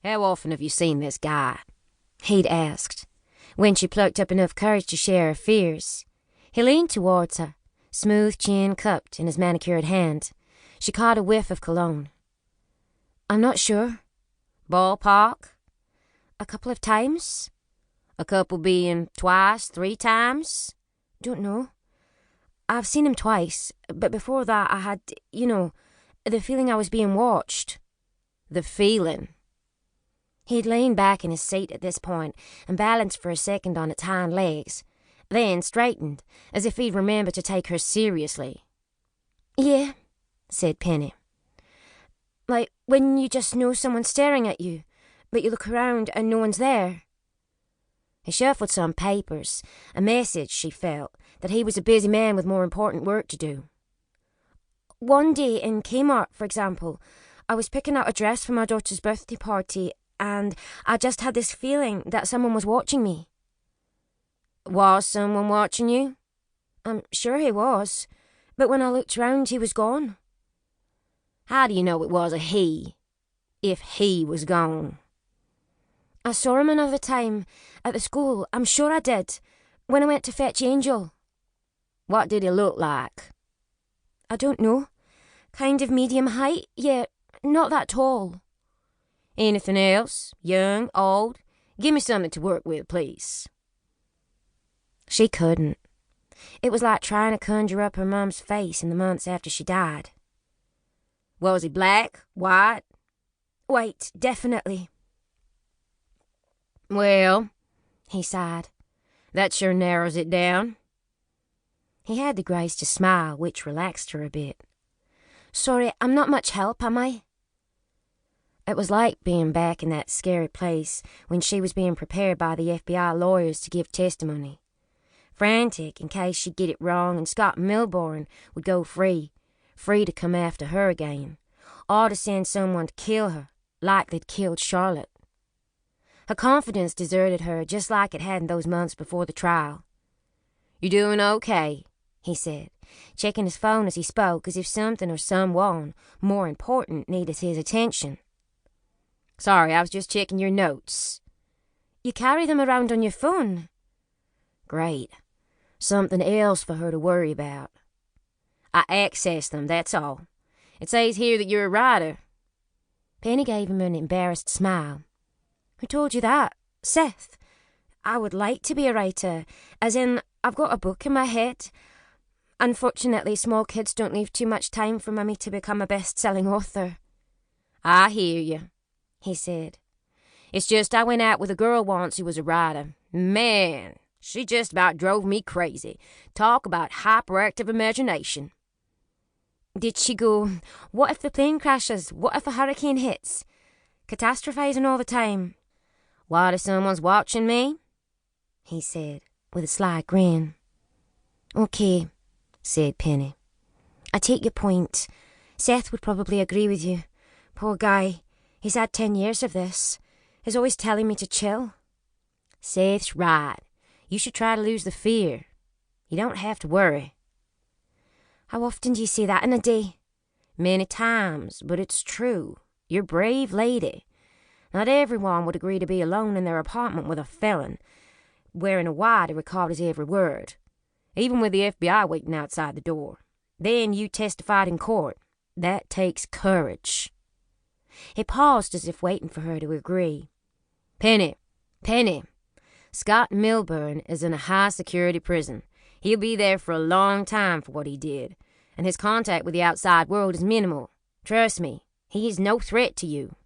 How often have you seen this guy?" he'd asked, when she plucked up enough courage to share her fears. He leaned towards her, smooth chin cupped in his manicured hand. She caught a whiff of cologne. "I'm not sure." "Ballpark?" "A couple of times." "A couple being twice, 3 times?" "Don't know. I've seen him twice, but before that I had, the feeling I was being watched." "The feeling?" He'd lain back in his seat at this point and balanced for a second on its hind legs, then straightened, as if he'd remembered to take her seriously. "Yeah," said Penny. "Like when you just know someone's staring at you, but you look around and no one's there." He shuffled some papers, a message, she felt, that he was a busy man with more important work to do. "One day in Kmart, for example, I was picking out a dress for my daughter's birthday party, and I just had this feeling that someone was watching me." "Was someone watching you?" "I'm sure he was, but when I looked round he was gone." "How do you know it was a he, if he was gone?" "I saw him another time, at the school, I'm sure I did, when I went to fetch Angel." "What did he look like?" "I don't know. Kind of medium height, yet not that tall." "Anything else? Young, old? Give me something to work with, please." She couldn't. It was like trying to conjure up her mum's face in the months after she died. "Was he black? White?" "White, definitely." "Well," he sighed, "that sure narrows it down." He had the grace to smile, which relaxed her a bit. "Sorry, I'm not much help, am I?" It was like being back in that scary place when she was being prepared by the FBI lawyers to give testimony. Frantic in case she'd get it wrong and Scott Milburn would go free to come after her again, or to send someone to kill her, like they'd killed Charlotte. Her confidence deserted her just like it had in those months before the trial. "You doing okay?" he said, checking his phone as he spoke as if something or someone more important needed his attention. "Sorry, I was just checking your notes." "You carry them around on your phone?" "Great. Something else for her to worry about." "I access them, that's all. It says here that you're a writer." Penny gave him an embarrassed smile. "Who told you that? Seth. I would like to be a writer, as in I've got a book in my head. Unfortunately, small kids don't leave too much time for Mummy to become a best-selling author." "I hear you," he said. "It's just I went out with a girl once who was a writer. Man, she just about drove me crazy. Talk about hyperactive imagination." "Did she go, 'What if the plane crashes? What if a hurricane hits?' Catastrophizing all the time?" "What if someone's watching me?" he said, with a sly grin. "Okay," said Penny. "I take your point. Seth would probably agree with you. Poor guy. He's had 10 years of this. He's always telling me to chill." "Seth's right. You should try to lose the fear. You don't have to worry." "How often do you say that in a day?" "Many times, but it's true. You're a brave lady. Not everyone would agree to be alone in their apartment with a felon, wearing a wire to record his every word, even with the FBI waiting outside the door. Then you testified in court. That takes courage." He paused as if waiting for her to agree. Penny, Scott Milburn is in a high-security prison. He'll be there for a long time for what he did, and his contact with the outside world is minimal. Trust me, he is no threat to you."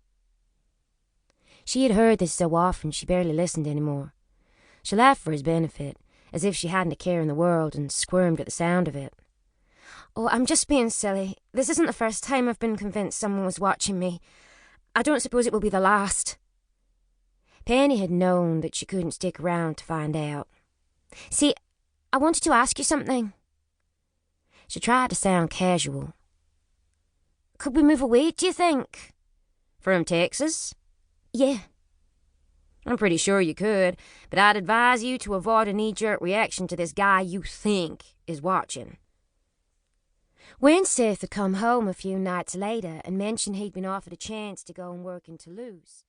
She had heard this so often she barely listened anymore. She laughed for his benefit, as if she hadn't a care in the world, and squirmed at the sound of it. "Oh, I'm just being silly. This isn't the first time I've been convinced someone was watching me. I don't suppose it will be the last." Penny had known that she couldn't stick around to find out. "See, I wanted to ask you something." She tried to sound casual. "Could we move away, do you think?" "From Texas?" "Yeah." "I'm pretty sure you could, but I'd advise you to avoid a knee-jerk reaction to this guy you think is watching." When Seth had come home a few nights later and mentioned he'd been offered a chance to go and work in Toulouse,